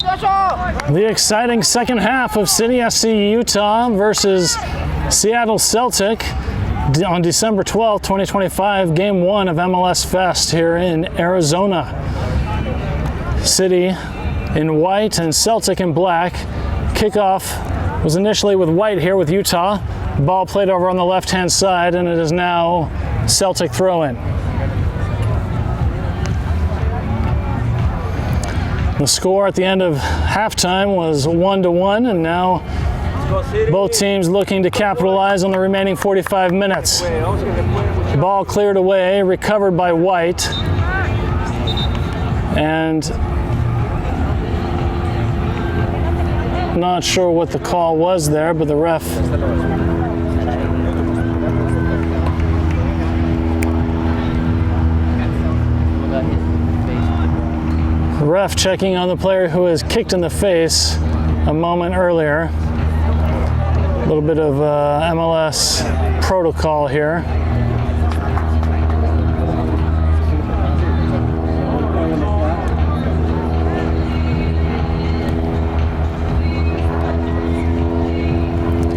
The exciting second half of City SC Utah versus Seattle Celtic on December 12th, 2025, Game 1 of MLS Fest here in Arizona. City in white and Celtic in black. Kickoff was initially with white here with Utah. Ball played over on the left-hand side, and it is now Celtic throw-in. The score at the end of halftime was 1-1, and now both teams looking to capitalize on the remaining 45 minutes. Ball cleared away, recovered by White, and not sure what the call was there, but the ref checking on the player who was kicked in the face a moment earlier. A little bit of MLS protocol here.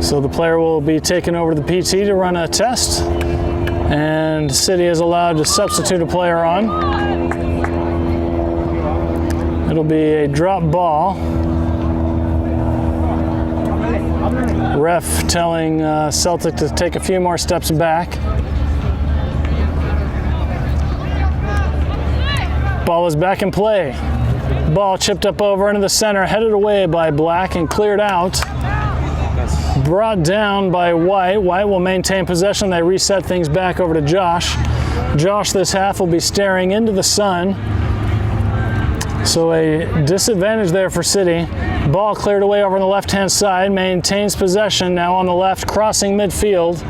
So the player will be taken over to the PT to run a test, and City is allowed to substitute a player on. It'll be a drop ball. Ref telling Celtic to take a few more steps back. Ball is back in play. Ball chipped up over into the center, headed away by Black and cleared out. Brought down by White. White will maintain possession. They reset things back over to Josh. Josh this half will be staring into the sun. So a disadvantage there for City. Ball cleared away over on the left-hand side, maintains possession now on the left, crossing midfield.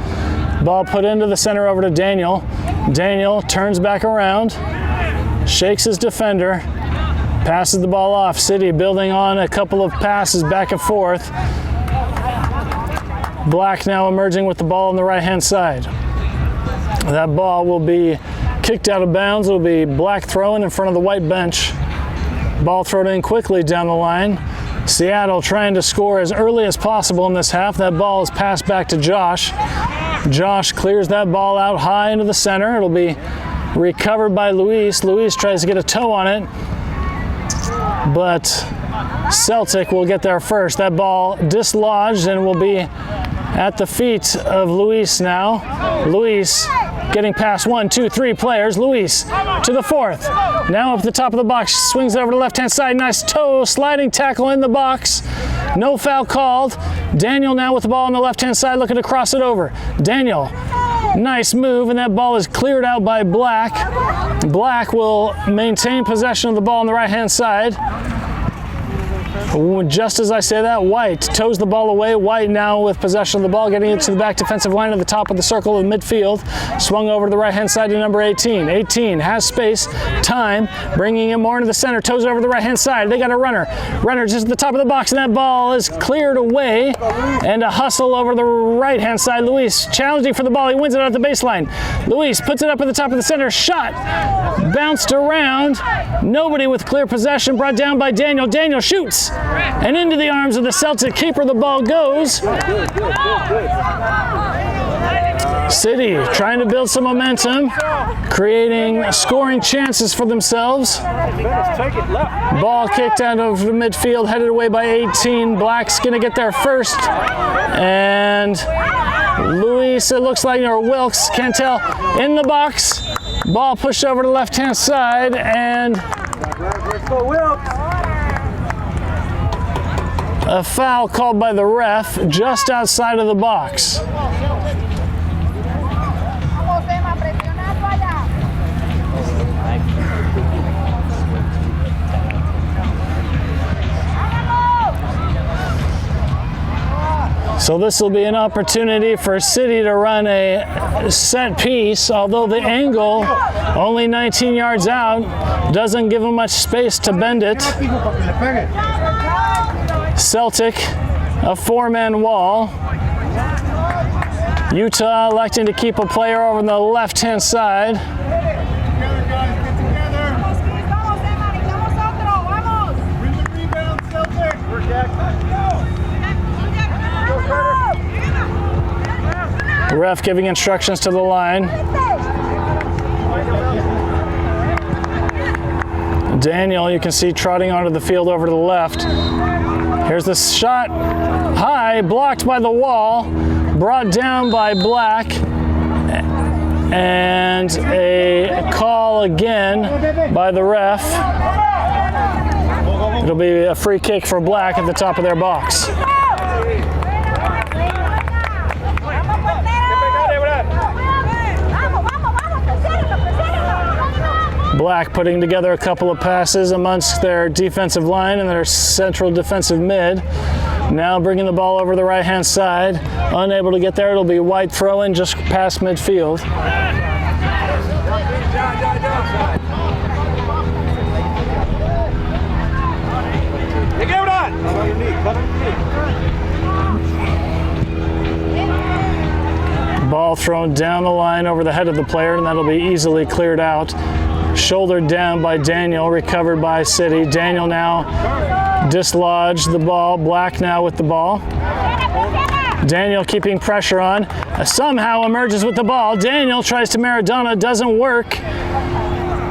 Ball put into the center over to Daniel. Daniel turns back around, shakes his defender, passes the ball off. City building on a couple of passes back and forth. Black now emerging with the ball on the right-hand side. That ball will be kicked out of bounds. It will be Black throwing in front of the white bench. Ball thrown in quickly down the line. Seattle trying to score as early as possible in this half. That ball is passed back to Josh. Josh clears that ball out high into the center. It'll be recovered by Luis. Luis tries to get a toe on it, but Celtic will get there first. That ball dislodged and will be at the feet of Luis now. Luis getting past 1, 2, 3 players. Luis to the fourth. Now up at the top of the box, swings over to the left-hand side. Nice toe, sliding tackle in the box. No foul called. Daniel now with the ball on the left-hand side, looking to cross it over. Daniel, nice move, and that ball is cleared out by Black. Black will maintain possession of the ball on the right-hand side. Just as I say that, White toes the ball away. White now with possession of the ball, getting it to the back defensive line at the top of the circle of midfield. Swung over to the right-hand side to number 18. 18 has space, time, bringing it more into the center. Toes over to the right-hand side. They got a runner. Runner just at the top of the box, and that ball is cleared away. And a hustle over to the right-hand side. Luis challenging for the ball. He wins it at the baseline. Luis puts it up at the top of the center. Shot bounced around. Nobody with clear possession. Brought down by Daniel. Daniel shoots. And into the arms of the Celtic keeper the ball goes. City trying to build some momentum, creating scoring chances for themselves. Ball kicked out of the midfield, headed away by 18. Black's gonna get there first. And Luis, it looks like, or Wilkes, can't tell, in the box. Ball pushed over to the left-hand side, and a foul called by the ref just outside of the box. So this will be an opportunity for City to run a set piece, although the angle, only 19 yards out, doesn't give them much space to bend it. Celtic, a four-man wall. Utah electing to keep a player over on the left-hand side. The ref giving instructions to the line. Daniel, you can see trotting onto the field over to the left. Here's the shot, high, blocked by the wall, brought down by Black, and a call again by the ref. It'll be a free kick for Black at the top of their box. Black putting together a couple of passes amongst their defensive line and their central defensive mid. Now bringing the ball over the right-hand side. Unable to get there, it'll be White throw-in just past midfield. Ball thrown down the line over the head of the player, and that'll be easily cleared out. Shouldered down by Daniel, recovered by City. Daniel now dislodged the ball. Black now with the ball. Daniel keeping pressure on. Somehow emerges with the ball. Daniel tries to Maradona, doesn't work.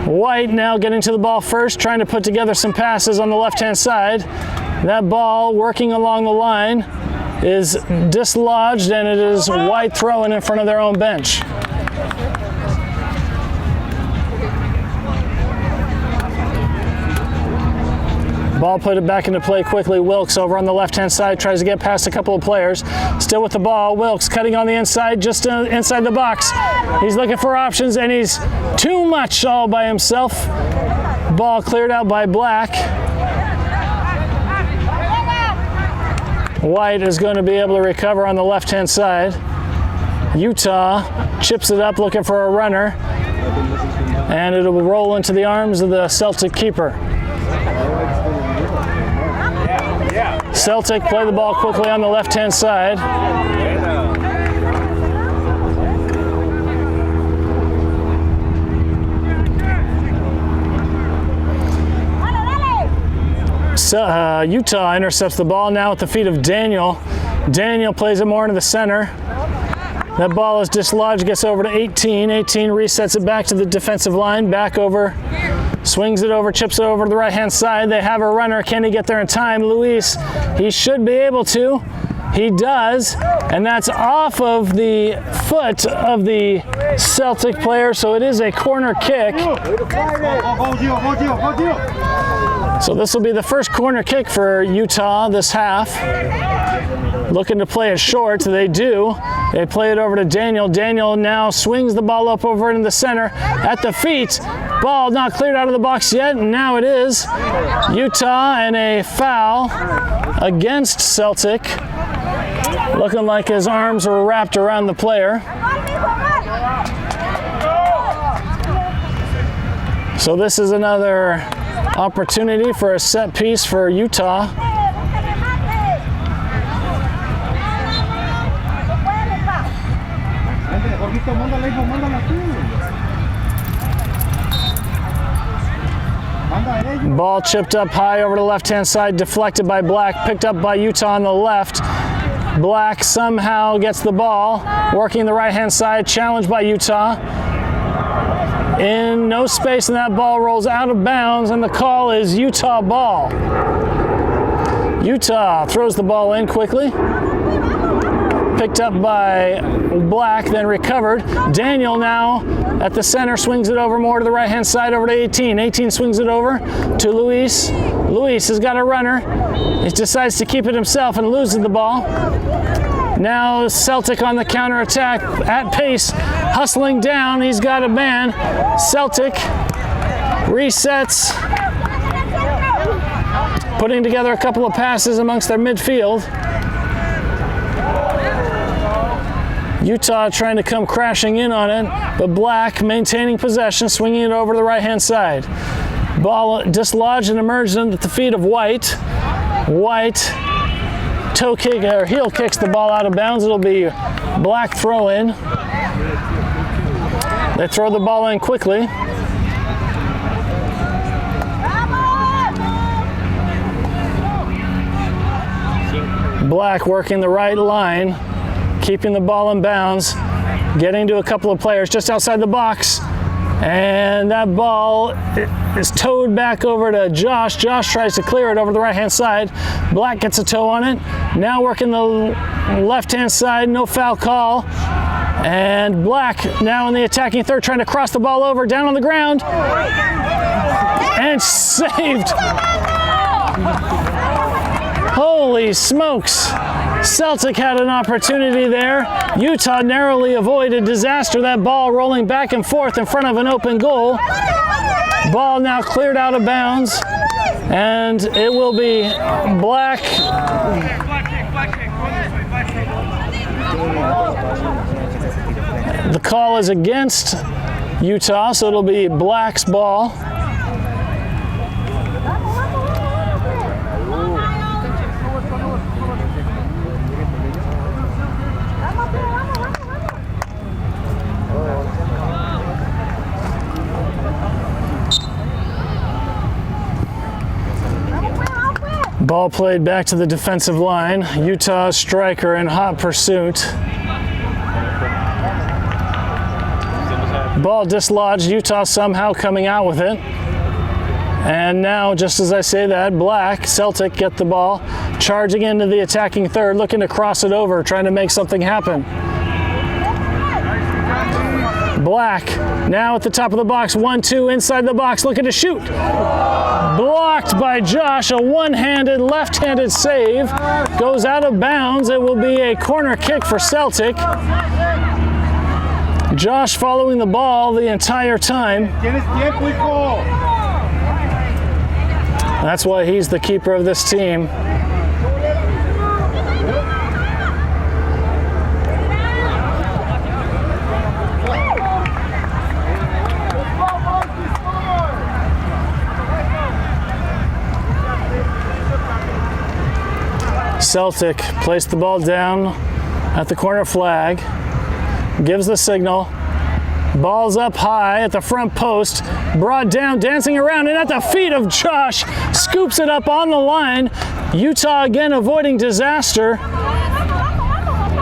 White now getting to the ball first, trying to put together some passes on the left-hand side. That ball working along the line is dislodged, and it is White throwing in front of their own bench. Ball put it back into play quickly. Wilkes over on the left-hand side tries to get past a couple of players. Still with the ball. Wilkes cutting on the inside, just inside the box. He's looking for options, and he's too much all by himself. Ball cleared out by Black. White is going to be able to recover on the left-hand side. Utah chips it up looking for a runner, and it'll roll into the arms of the Celtic keeper. Celtic play the ball quickly on the left-hand side. Utah intercepts the ball now at the feet of Daniel. Daniel plays it more into the center. That ball is dislodged, gets over to 18. 18 resets it back to the defensive line, back over. Swings it over, chips it over to the right-hand side. They have a runner. Can he get there in time? Luis, he should be able to. He does, and that's off of the foot of the Celtic player, so it is a corner kick. So this will be the first corner kick for Utah this half. Looking to play it short, they do. They play it over to Daniel. Daniel now swings the ball up over into the center at the feet. Ball not cleared out of the box yet, and now it is. Utah and a foul against Celtic. Looking like his arms were wrapped around the player. So this is another opportunity for a set piece for Utah. Ball chipped up high over the left-hand side, deflected by Black, picked up by Utah on the left. Black somehow gets the ball, working the right-hand side, challenged by Utah. In no space, and that ball rolls out of bounds, and the call is Utah ball. Utah throws the ball in quickly. Picked up by Black, then recovered. Daniel now at the center swings it over more to the right-hand side over to 18. 18 swings it over to Luis. Luis has got a runner. He decides to keep it himself and loses the ball. Now Celtic on the counter-attack at pace, hustling down. He's got a man. Celtic resets, putting together a couple of passes amongst their midfield. Utah trying to come crashing in on it, but Black maintaining possession, swinging it over to the right-hand side. Ball dislodged and emerged at the feet of White. White toe kick or heel kicks the ball out of bounds. It'll be Black throw in. They throw the ball in quickly. Black working the right line, keeping the ball in bounds. getting to a couple of players just outside the box. And that ball is towed back over to Josh. Josh tries to clear it over the right-hand side. Black gets a toe on it. Now working the left-hand side, no foul call. And Black now in the attacking third, trying to cross the ball over, down on the ground. And saved. Holy smokes. Celtic had an opportunity there. Utah narrowly avoided disaster. That ball rolling back and forth in front of an open goal. Ball now cleared out of bounds, and it will be Black. The call is against Utah, so it'll be Black's ball. Ball played back to the defensive line. Utah striker in hot pursuit. Ball dislodged. Utah somehow coming out with it. And now, just as I say that, Black, Celtic get the ball, charging into the attacking third, looking to cross it over, trying to make something happen. Black, now at the top of the box, 1-2 inside the box, looking to shoot. Blocked by Josh, a one-handed, left-handed save. Goes out of bounds. It will be a corner kick for Celtic. Josh following the ball the entire time. That's why he's the keeper of this team. Celtic placed the ball down at the corner flag, gives the signal, ball's up high at the front post, brought down, dancing around, and at the feet of Josh, scoops it up on the line. Utah again avoiding disaster.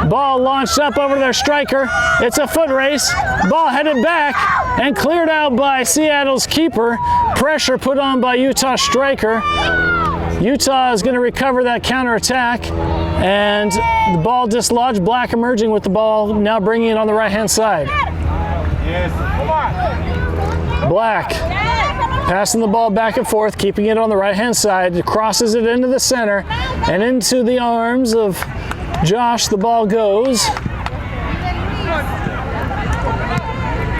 Ball launched up over their striker. It's a foot race. Ball headed back and cleared out by Seattle's keeper. Pressure put on by Utah striker. Utah is going to recover that counterattack, and the ball dislodged. Black emerging with the ball, now bringing it on the right-hand side. Yes. Black passing the ball back and forth, keeping it on the right-hand side, crosses it into the center, and into the arms of Josh the ball goes.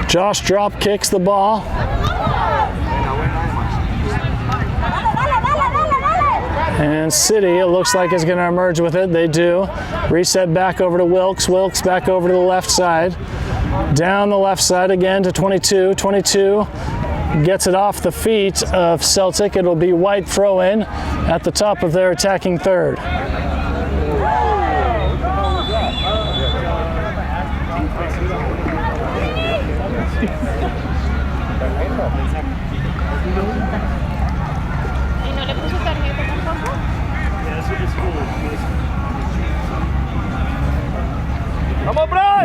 Josh drop kicks the ball. And City, it looks like, is going to emerge with it. They do. Reset back over to Wilkes. Wilkes back over to the left side. Down the left side again to 22. 22 gets it off the feet of Celtic. It'll be White throw in at the top of their attacking third.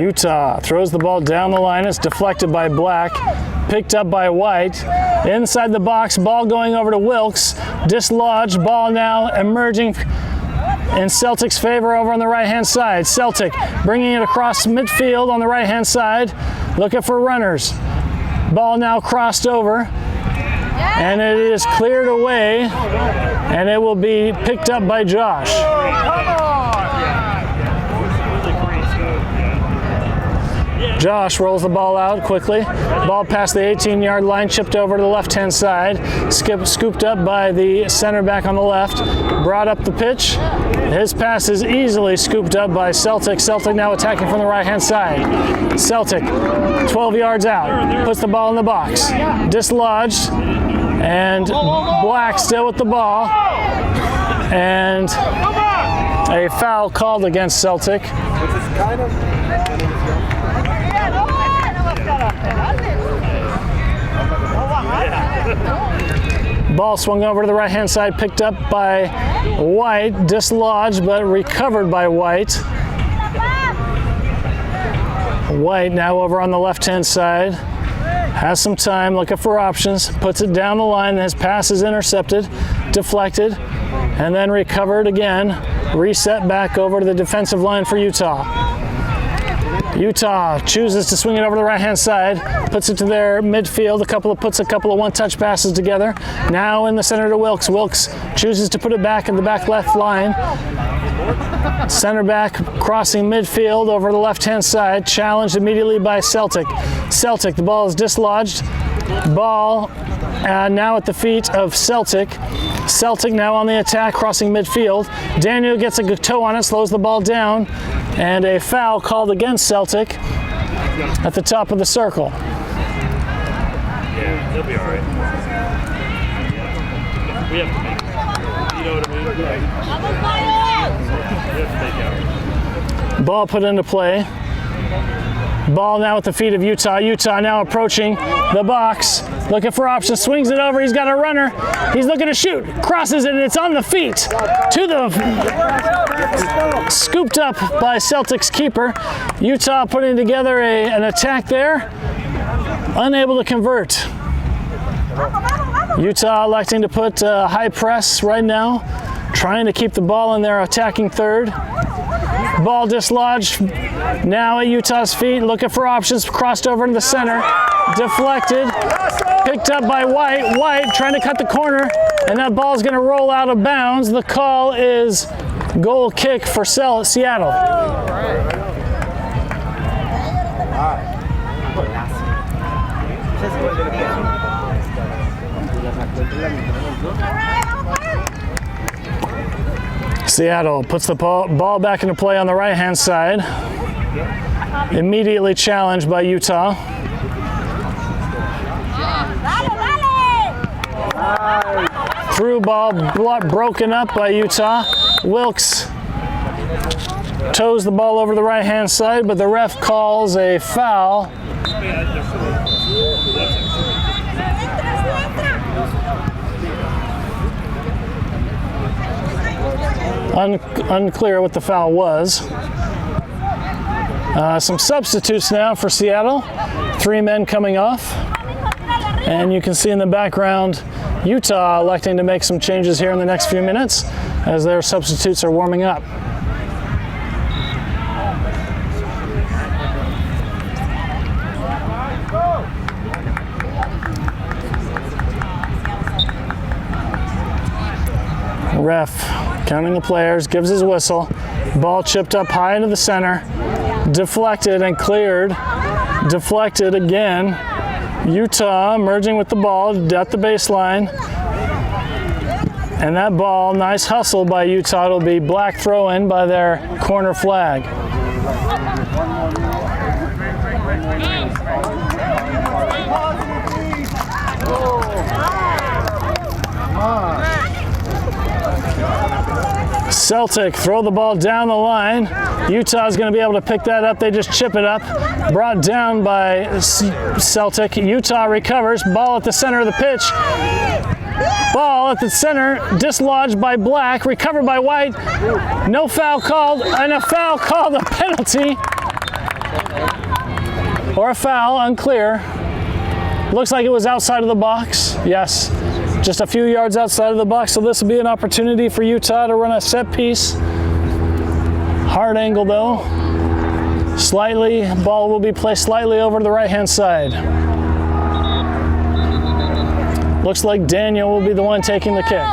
Utah throws the ball down the line. It's deflected by Black, picked up by White. Inside the box, ball going over to Wilkes. Dislodged, ball now emerging in Celtic's favor over on the right-hand side. Celtic bringing it across midfield on the right-hand side, looking for runners. Ball now crossed over, and it is cleared away, and it will be picked up by Josh. Josh rolls the ball out quickly. Ball past the 18-yard line, chipped over to the left-hand side. Scooped up by the center back on the left. Brought up the pitch. His pass is easily scooped up by Celtic. Celtic now attacking from the right-hand side. Celtic, 12 yards out. Puts the ball in the box. Dislodged. And Black still with the ball. And a foul called against Celtic. Ball swung over to the right-hand side, picked up by White, dislodged but recovered by White. White now over on the left-hand side. Has some time, looking for options. Puts it down the line. His pass is intercepted, deflected, and then recovered again. Reset back over to the defensive line for Utah. Utah chooses to swing it over the right-hand side, puts it to their midfield, puts a couple of one-touch passes together. Now in the center to Wilkes. Wilkes chooses to put it back in the back left line. Center back crossing midfield over the left-hand side, challenged immediately by Celtic. Celtic, the ball is dislodged. Ball now at the feet of Celtic. Celtic now on the attack, crossing midfield. Daniel gets a toe on it, slows the ball down, and a foul called against Celtic at the top of the circle. Yeah, they'll be all right. We have to make it. You know what I mean? Ball put into play. Ball now at the feet of Utah. Utah now approaching the box, looking for options, swings it over. He's got a runner. He's looking to shoot, crosses it, and it's on the feet to the scooped up by Celtics keeper. Utah putting together an attack there, unable to convert. Utah electing to put high press right now, trying to keep the ball in their attacking third. Ball dislodged, now at Utah's feet, looking for options, crossed over to the center, deflected, picked up by White. White trying to cut the corner, and that ball is going to roll out of bounds. The call is goal kick for Seattle. Seattle puts the ball back into play on the right-hand side. Immediately challenged by Utah. Through ball broken up by Utah. Wilkes toes the ball over the right-hand side, but the ref calls a foul. Unclear what the foul was. Some substitutes now for Seattle. 3 men coming off. And you can see in the background Utah electing to make some changes here in the next few minutes as their substitutes are warming up. Ref counting the players, gives his whistle. Ball chipped up high into the center, deflected and cleared. Deflected again. Utah merging with the ball at the baseline. And that ball, nice hustle by Utah. It'll be black throw-in by their corner flag. Celtic throw the ball down the line. Utah's going to be able to pick that up. They just chip it up. Brought down by Celtic. Utah recovers. Ball at the center of the pitch. Ball at the center, dislodged by Black, recovered by White. No foul called, and a foul called, a penalty. Or a foul, unclear. Looks like it was outside of the box. Yes, just a few yards outside of the box, so this will be an opportunity for Utah to run a set piece. Hard angle though. Slightly, ball will be placed slightly over to the right-hand side. Looks like Daniel will be the one taking the kick.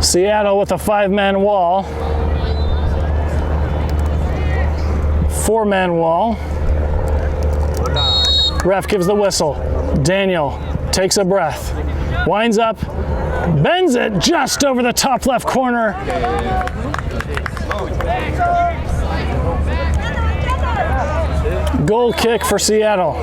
Seattle with a 5-man wall. 4-man wall. Ref gives the whistle. Daniel takes a breath. Winds up. Bends it just over the top left corner. Goal kick for Seattle.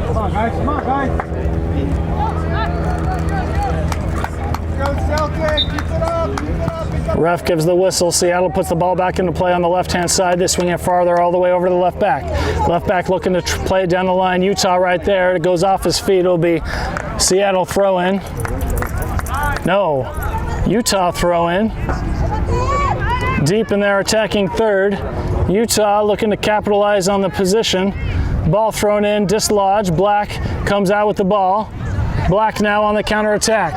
Come on, guys. Come on, guys. Go Celtic. Keep it up. Keep it up. Ref gives the whistle. Seattle puts the ball back into play on the left-hand side. They swing it farther all the way over to the left back. Left back looking to play it down the line. Utah right there. It goes off his feet. It'll be Seattle throw in. No. Utah throw in. Deep in their attacking third. Utah looking to capitalize on the position. Ball thrown in, dislodged. Black comes out with the ball. Black now on the counterattack.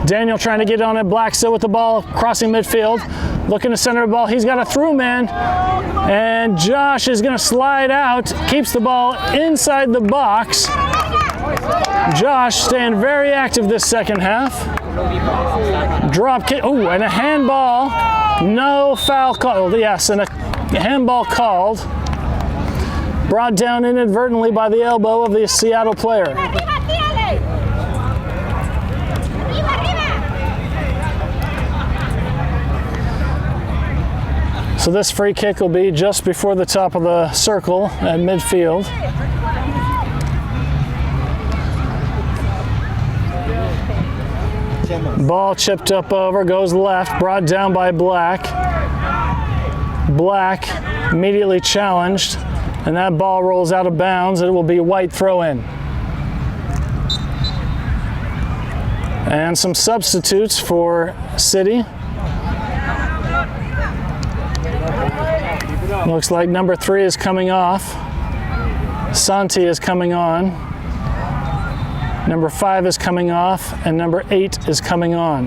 Daniel trying to get on it. Black still with the ball, crossing midfield. Looking to center the ball. He's got a through man. And Josh is going to slide out. Keeps the ball inside the box. Josh staying very active this second half. Drop kick. Oh, and a handball. No foul called. Yes, and a handball called. Brought down inadvertently by the elbow of the Seattle player. So this free kick will be just before the top of the circle at midfield. Ball chipped up over, goes left, brought down by Black. Black immediately challenged, and that ball rolls out of bounds. It will be White throw in. And some substitutes for City. Looks like number 3 is coming off. Santi is coming on. Number 5 is coming off, and number 8 is coming on.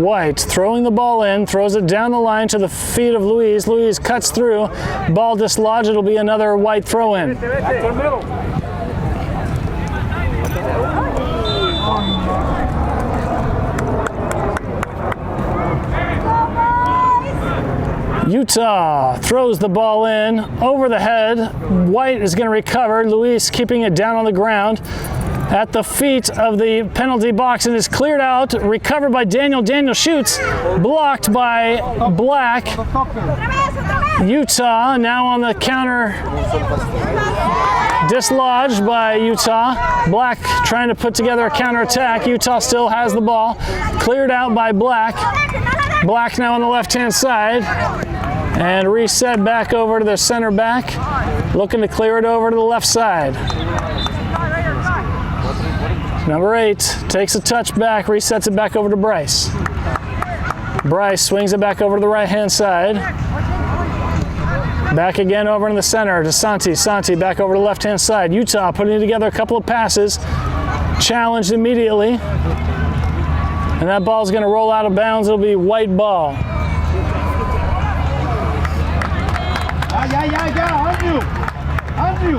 White throwing the ball in, throws it down the line to the feet of Luis. Luis cuts through, ball dislodged. It'll be another White throw in. Utah throws the ball in over the head. White is going to recover. Luis keeping it down on the ground at the feet of the penalty box and is cleared out. Recovered by Daniel. Daniel shoots. Blocked by Black. Utah now on the counter. Dislodged by Utah. Black trying to put together a counterattack. Utah still has the ball. Cleared out by Black. Black now on the left-hand side. And reset back over to the center back. Looking to clear it over to the left side. Number 8 takes a touch back, resets it back over to Bryce. Bryce swings it back over to the right-hand side. Back again over in the center to Santi. Santi back over to the left-hand side. Utah putting together a couple of passes. Challenged immediately. And that ball's going to roll out of bounds. It'll be White ball. On you.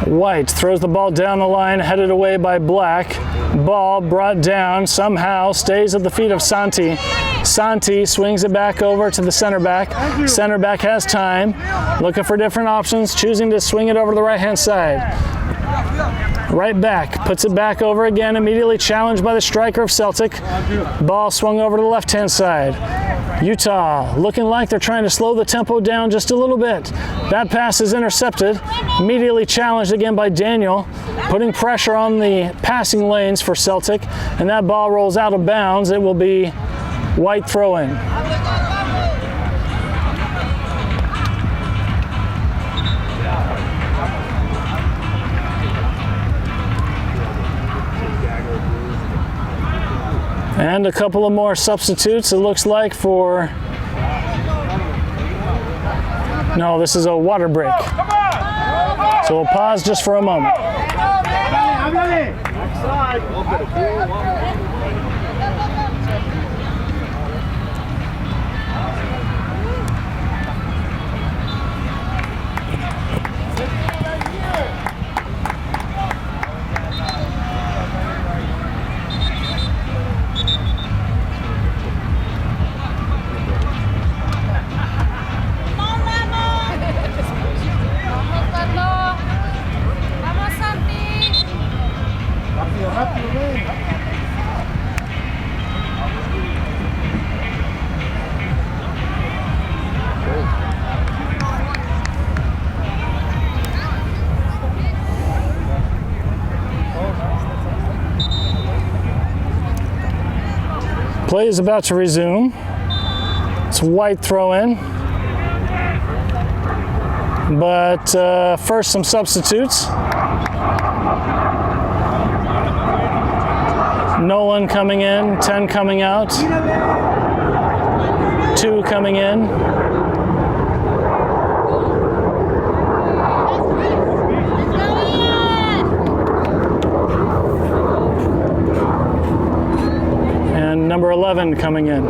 White throws the ball down the line, headed away by Black. Ball brought down, somehow stays at the feet of Santi. Santi swings it back over to the center back. Center back has time, looking for different options, choosing to swing it over to the right-hand side. Right back, puts it back over again, immediately challenged by the striker of Celtic. Ball swung over to the left-hand side. Utah looking like they're trying to slow the tempo down just a little bit. That pass is intercepted, immediately challenged again by Daniel, putting pressure on the passing lanes for Celtic, and that ball rolls out of bounds. It will be White throw-in. And a couple of more substitutes, it looks like, for... No, this is a water break. So we'll pause just for a moment. Play is about to resume. It's White throw in. But first, some substitutes. Nolan coming in, 10 coming out, 2 coming in. And number 11 coming in.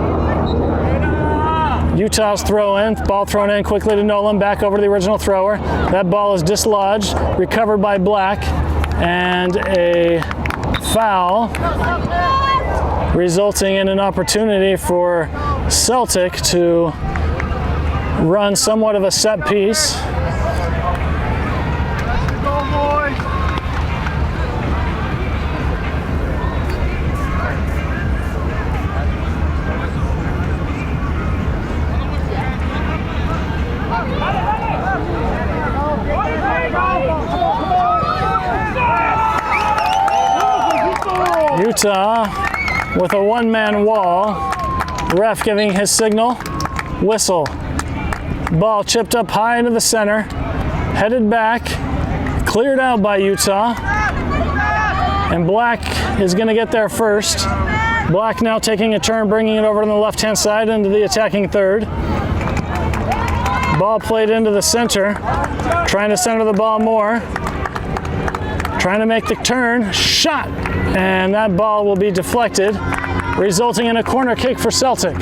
Utah's throw in, ball thrown in quickly to Nolan, back over to the original thrower. That ball is dislodged, recovered by Black, and a foul, resulting in an opportunity for Celtic to run somewhat of a set piece. Utah with a one-man wall. Ref giving his signal. Whistle. Ball chipped up high into the center. Headed back. Cleared out by Utah. And Black is going to get there first. Black now taking a turn, bringing it over to the left-hand side into the attacking third. Ball played into the center. Trying to center the ball more. Trying to make the turn. Shot! And that ball will be deflected, resulting in a corner kick for Celtic.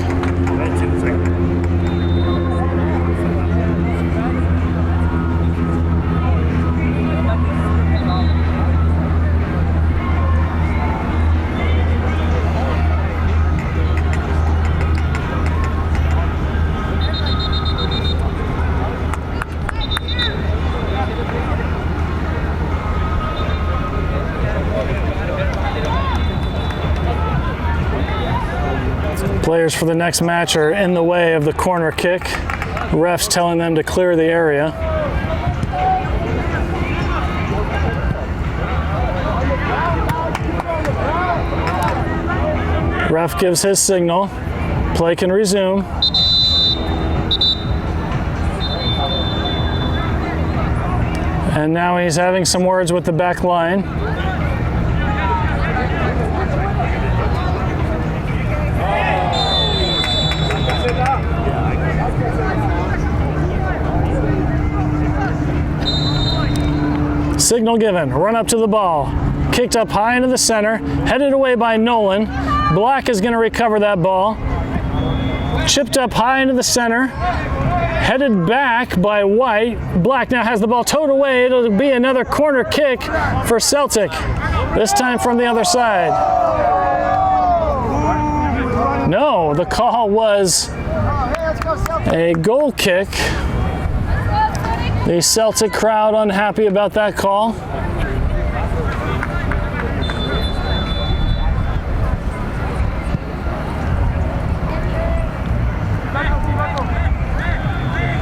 Players for the next match are in the way of the corner kick. Refs telling them to clear the area. Ref gives his signal. Play can resume. And now he's having some words with the back line. Signal given, run up to the ball. Kicked up high into the center, headed away by Nolan. Black is going to recover that ball. Chipped up high into the center, headed back by White. Black now has the ball towed away. It'll be another corner kick for Celtic, this time from the other side. No, the call was a goal kick. The Celtic crowd unhappy about that call.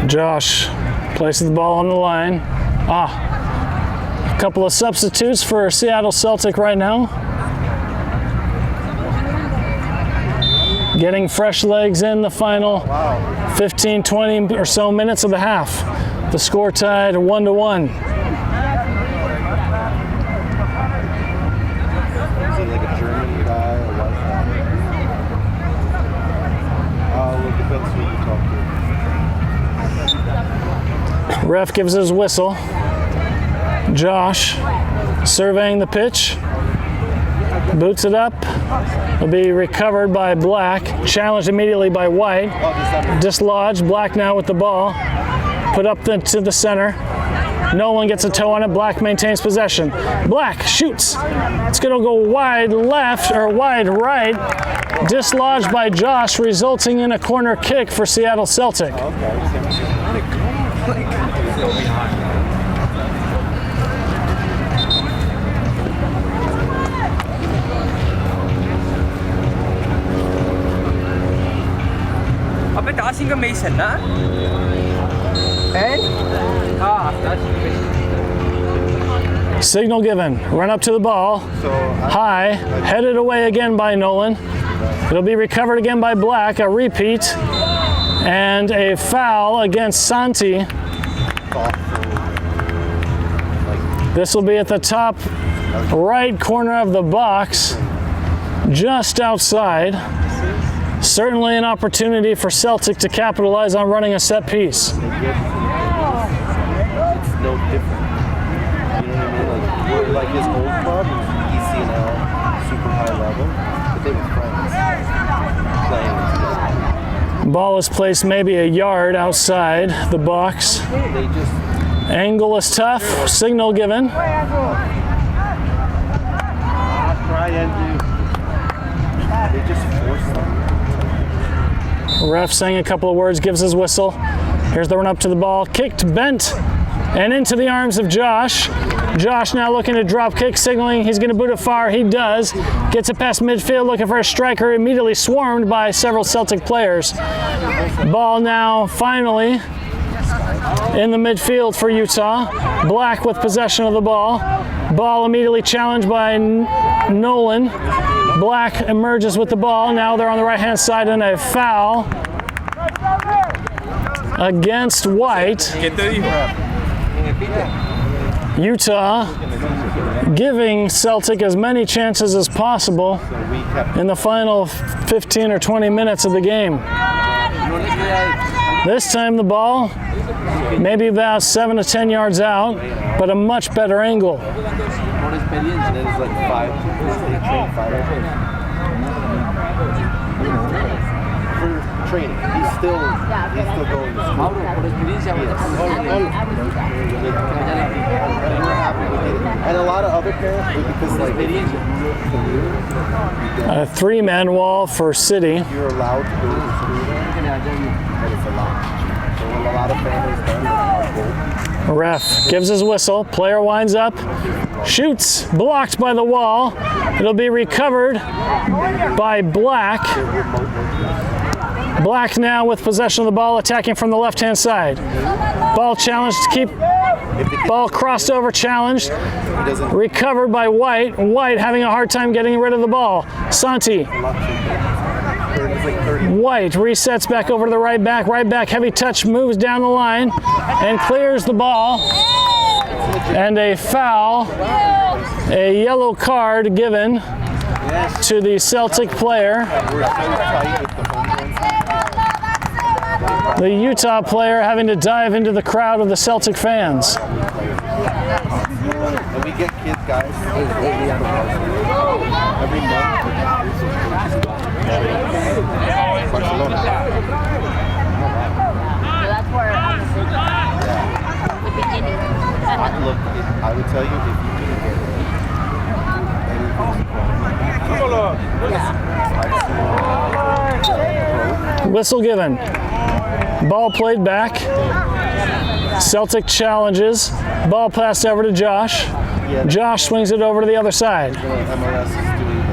Josh places the ball on the line. A couple of substitutes for Seattle Celtic right now. Getting fresh legs in the final 15, 20 or so minutes of the half. The score tied 1-1. Is it like a German guy or what? Well, it depends who you talk to. Ref gives his whistle. Josh surveying the pitch. Boots it up. Will be recovered by Black. Challenged immediately by White. Dislodged. Black now with the ball. Put up to the center. Nolan gets a toe on it. Black maintains possession. Black shoots. It's going to go wide left or wide right. Dislodged by Josh, resulting in a corner kick for Seattle Celtic. Mason, na? Signal given. Run up to the ball. High. Headed away again by Nolan. It'll be recovered again by Black, a repeat, and a foul against Santi. This will be at the top right corner of the box, just outside. Certainly an opportunity for Celtic to capitalize on running a set piece. It's no different. You know what I mean? Like his old club, ECNL, super high level, but they were friends playing together. Ball is placed maybe a yard outside the box. They just Angle is tough. Signal given. try and do. They just force them. Ref saying a couple of words, gives his whistle. Here's the run up to the ball, kicked, bent, and into the arms of Josh. Josh now looking to drop kick, signaling he's going to boot it far. He does. Gets it past midfield, looking for a striker, immediately swarmed by several Celtic players. Ball now finally in the midfield for Utah. Black with possession of the ball. Ball immediately challenged by Nolan. Black emerges with the ball. Now they're on the right-hand side and a foul against White. Utah giving Celtic as many chances as possible in the final 15 or 20 minutes of the game. This time the ball maybe about 7 to 10 yards out, but a much better angle. And it's like five. They train 5 for training. He's still going to school. And a lot of other parents, because like A three-man wall for City. you're allowed to go to school there, but it's a lot. So a lot of families don't go. Ref gives his whistle. Player winds up, shoots, blocked by the wall. It'll be recovered by Black. Black now with possession of the ball, attacking from the left-hand side. Ball challenged to keep. Ball crossed over, challenged. Recovered by White. White having a hard time getting rid of the ball. Santi. White resets back over to the right back. Right back, heavy touch, moves down the line and clears the ball. And a foul, a yellow card given to the Celtic player. The Utah player having to dive into the crowd of the Celtic fans. And we get kids, guys, every month. Barcelona. So that's where the beginning. Look, I would tell you if you can get it. Whistle given. Ball played back. Celtic challenges. Ball passed over to Josh. Josh swings it over to the other side. MLS is doing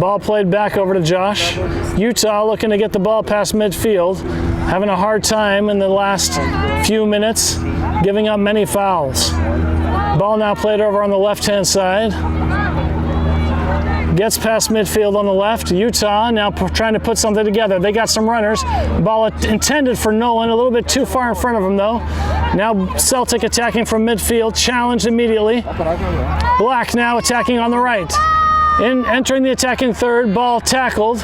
Ball played back over to Josh. Utah looking to get the ball past midfield. Having a hard time in the last few minutes, giving up many fouls. Ball now played over on the left-hand side. Gets past midfield on the left. Utah now trying to put something together. They got some runners. Ball intended for Nolan, a little bit too far in front of him though. Now Celtic attacking from midfield, challenged immediately. Black now attacking on the right. Entering the attacking third, ball tackled.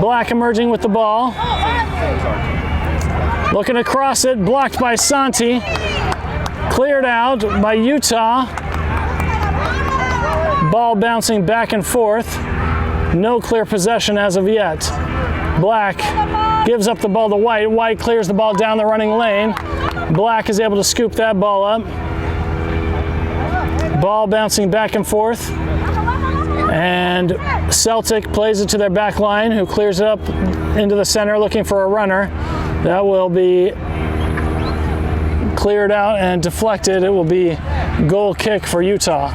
Black emerging with the ball. Looking to cross it, blocked by Santi. Cleared out by Utah. Ball bouncing back and forth. No clear possession as of yet. Black gives up the ball to White. White clears the ball down the running lane. Black is able to scoop that ball up. Ball bouncing back and forth. And Celtic plays it to their back line, who clears it up into the center looking for a runner. That will be cleared out and deflected. It will be goal kick for Utah.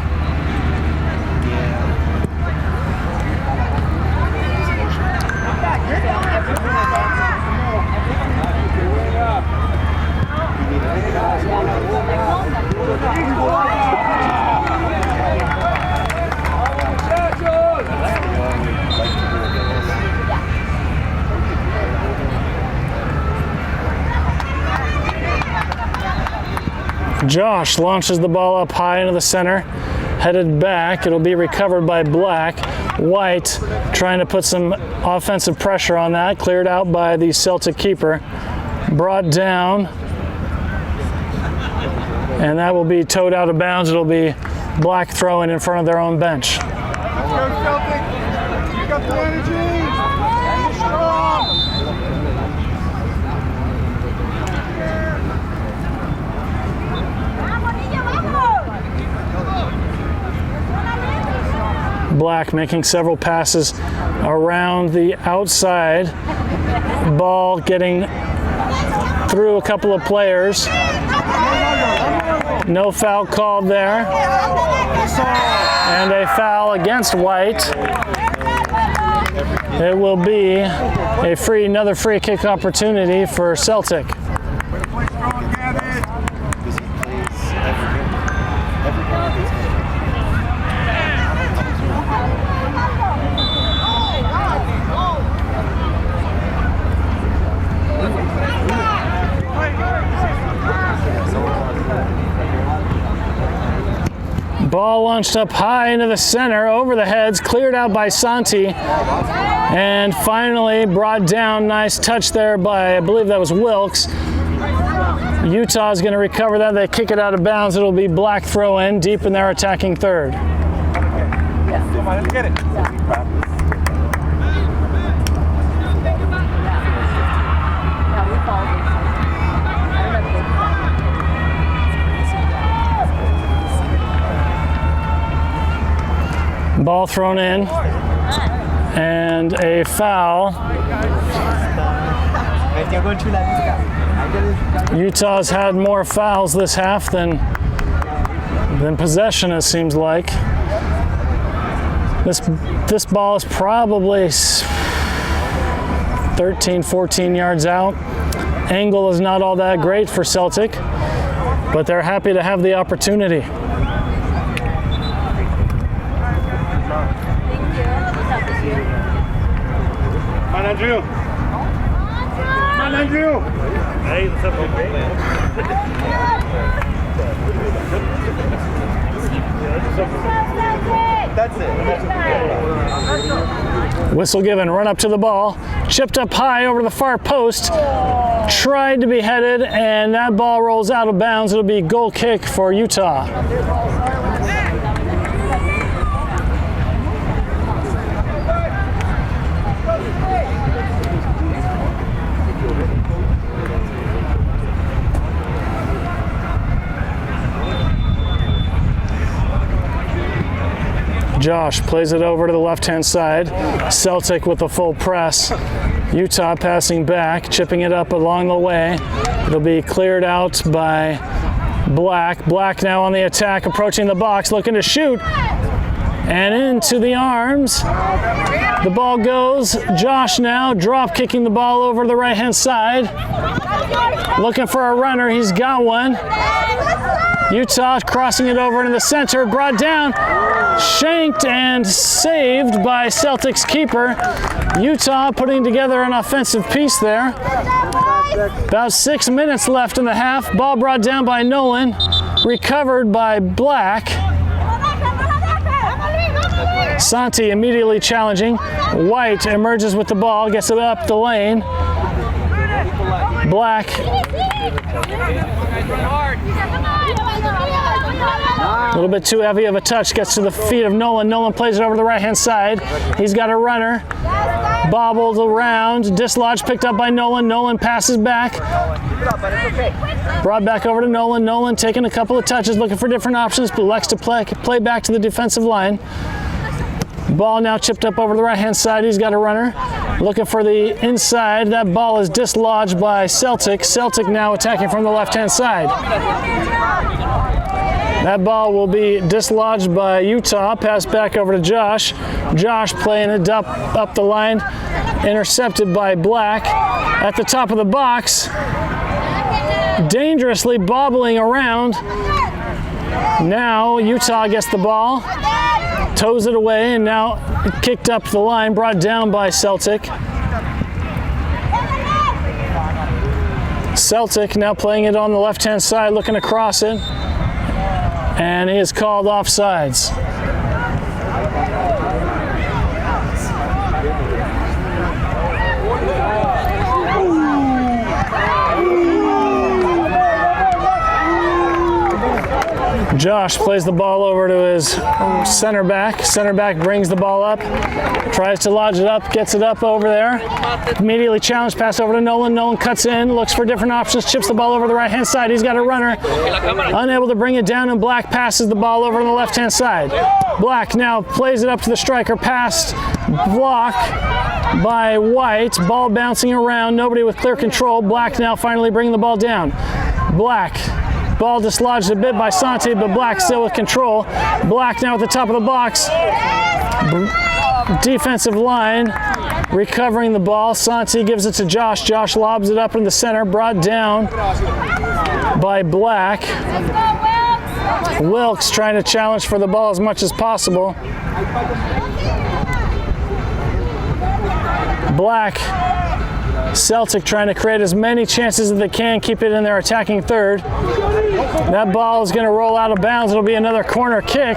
Josh launches the ball up high into the center, headed back. It'll be recovered by Black. White trying to put some offensive pressure on that. Cleared out by the Celtic keeper. Brought down. And that will be towed out of bounds. It'll be Black throwing in front of their own bench. Let's go, Celtic. You got the energy. You're strong. Black making several passes around the outside. Ball getting through a couple of players. No foul called there. And a foul against White. It will be another free kick opportunity for Celtic. Ball launched up high into the center, over the heads, cleared out by Santi, and finally brought down. Nice touch there by, I believe that was Wilkes. Utah is going to recover that. They kick it out of bounds. It'll be Black throw in deep in their attacking third. Come on, let's get it. Ball thrown in, and a foul. Utah's had more fouls this half than possession, it seems like. This ball is probably 13, 14 yards out. Angle is not all that great for Celtic, but they're happy to have the opportunity. Come on, Andrew. Come on, Andrew. Hey, let's have a great That's it. Whistle given, run up to the ball, chipped up high over the far post, tried to be headed, and that ball rolls out of bounds. It'll be goal kick for Utah. Josh plays it over to the left-hand side. Celtic with a full press. Utah passing back, chipping it up along the way. It'll be cleared out by Black. Black now on the attack, approaching the box, looking to shoot. And into the arms. The ball goes. Josh now drop kicking the ball over to the right-hand side. Looking for a runner. He's got one. Utah crossing it over into the center, brought down, shanked and saved by Celtics keeper. Utah putting together an offensive piece there. About 6 minutes left in the half. Ball brought down by Nolan, recovered by Black. Santi immediately challenging. White emerges with the ball, gets it up the lane. Black. A little bit too heavy of a touch, gets to the feet of Nolan. Nolan plays it over the right-hand side. He's got a runner. Bobbled around, dislodged, picked up by Nolan. Nolan passes back. Brought back over to Nolan. Nolan taking a couple of touches, looking for different options, but likes to play back to the defensive line. Ball now chipped up over the right-hand side. He's got a runner. Looking for the inside. That ball is dislodged by Celtic. Celtic now attacking from the left-hand side. That ball will be dislodged by Utah. Pass back over to Josh. Josh playing it up the line. Intercepted by Black. At the top of the box. Dangerously bobbling around. Now Utah gets the ball. Toes it away, and now kicked up the line, brought down by Celtic. Celtic now playing it on the left-hand side, looking to cross it. And he is called offsides. Josh plays the ball over to his center back. Center back brings the ball up, tries to lodge it up, gets it up over there. Immediately challenged, pass over to Nolan. Nolan cuts in, looks for different options, chips the ball over the right-hand side. He's got a runner, unable to bring it down, and Black passes the ball over to the left-hand side. Black now plays it up to the striker, passed, block by White. Ball bouncing around, nobody with clear control. Black now finally bringing the ball down. Black. Ball dislodged a bit by Santi, but Black still with control. Black now at the top of the box. Defensive line recovering the ball. Santi gives it to Josh. Josh lobs it up in the center, brought down by Black. Wilkes trying to challenge for the ball as much as possible. Black. Celtic trying to create as many chances as they can, keep it in their attacking third. That ball is going to roll out of bounds. It'll be another corner kick.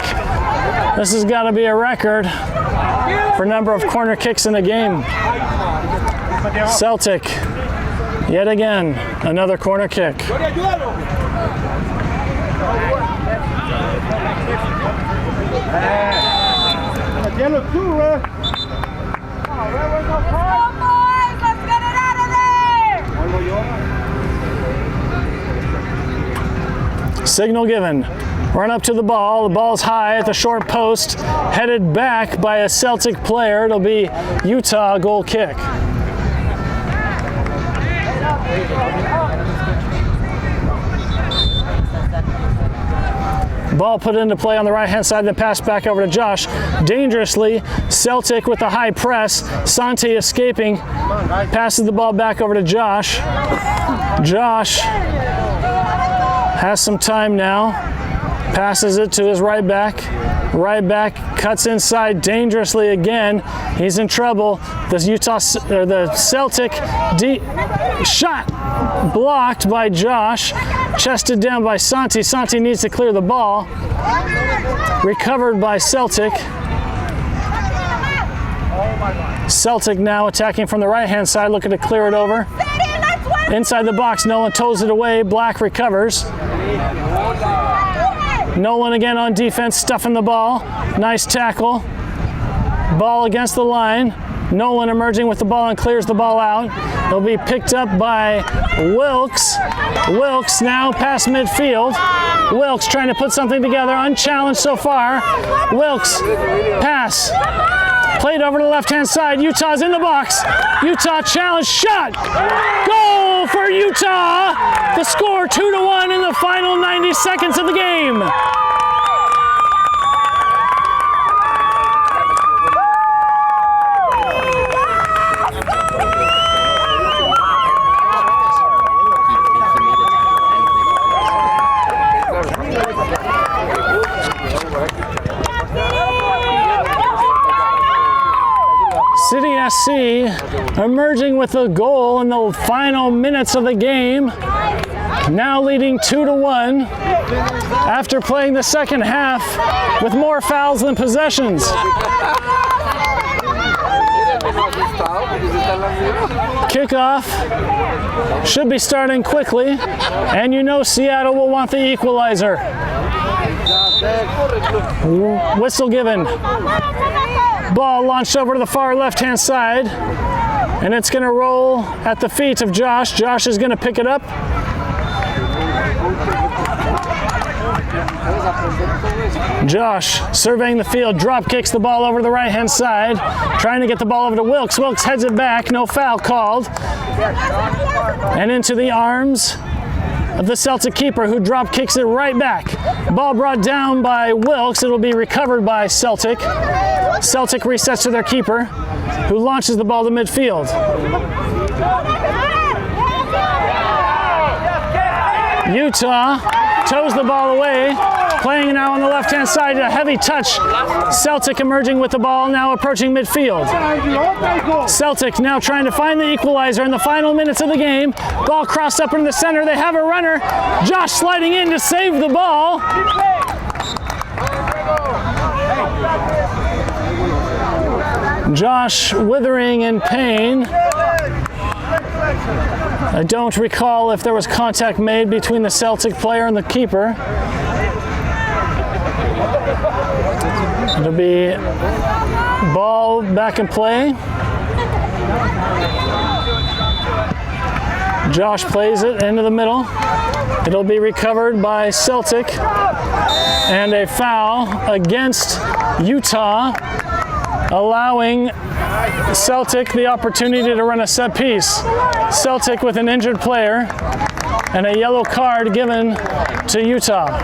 This has got to be a record for number of corner kicks in a game. Celtic, yet again, another corner kick. Signal given. Run up to the ball. The ball's high at the short post. Headed back by a Celtic player. It'll be Utah goal kick. Ball put into play on the right-hand side, then passed back over to Josh. Dangerously, Celtic with a high press. Santi escaping. Passes the ball back over to Josh. Josh has some time now. Passes it to his right back. Right back cuts inside dangerously again. He's in trouble. The Celtic shot blocked by Josh. Chested down by Santi. Santi needs to clear the ball. Recovered by Celtic. Celtic now attacking from the right-hand side, looking to clear it over. Inside the box, Nolan toes it away. Black recovers. Nolan again on defense, stuffing the ball. Nice tackle. Ball against the line. Nolan emerging with the ball and clears the ball out. It'll be picked up by Wilkes. Wilkes now past midfield. Wilkes trying to put something together, unchallenged so far. Wilkes, pass. Played over to the left-hand side. Utah's in the box. Utah challenge, shot. Goal for Utah. The score 2-1 in the final 90 seconds of the game. City SC emerging with a goal in the final minutes of the game, now leading 2-1 after playing the second half with more fouls than possessions. Kickoff should be starting quickly, and you know Seattle will want the equalizer. Whistle given. Ball launched over to the far left-hand side, and it's going to roll at the feet of Josh. Josh is going to pick it up. Josh surveying the field, drop kicks the ball over to the right-hand side, trying to get the ball over to Wilkes. Wilkes heads it back, no foul called. And into the arms of the Celtic keeper, who drop kicks it right back. Ball brought down by Wilkes. It'll be recovered by Celtic. Celtic resets to their keeper, who launches the ball to midfield. Utah toes the ball away. playing now on the left-hand side, a heavy touch. Celtic emerging with the ball, now approaching midfield. Celtic now trying to find the equalizer in the final minutes of the game. Ball crossed up into the center, they have a runner. Josh sliding in to save the ball. Josh withering in pain. I don't recall if there was contact made between the Celtic player and the keeper. It'll be ball back in play. Josh plays it into the middle. It'll be recovered by Celtic. And a foul against Utah, allowing Celtic the opportunity to run a set piece. Celtic with an injured player and a yellow card given to Utah.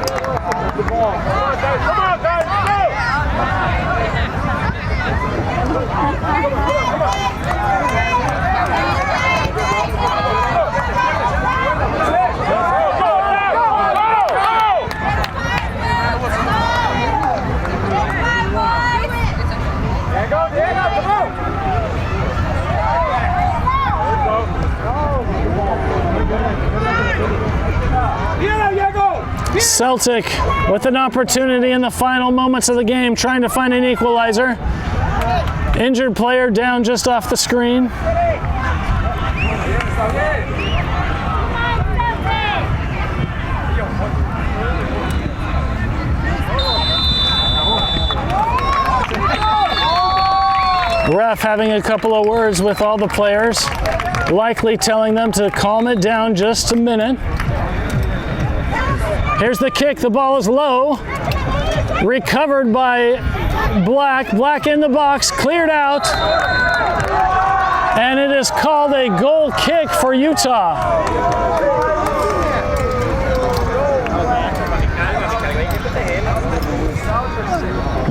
Celtic with an opportunity in the final moments of the game, trying to find an equalizer. Injured player down just off the screen. Ref having a couple of words with all the players, likely telling them to calm it down just a minute. Here's the kick, the ball is low. Recovered by Black. Black in the box, cleared out. And it is called a goal kick for Utah.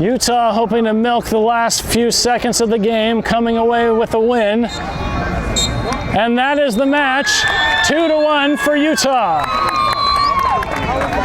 Utah hoping to milk the last few seconds of the game, coming away with a win. And that is the match, 2-1 for Utah.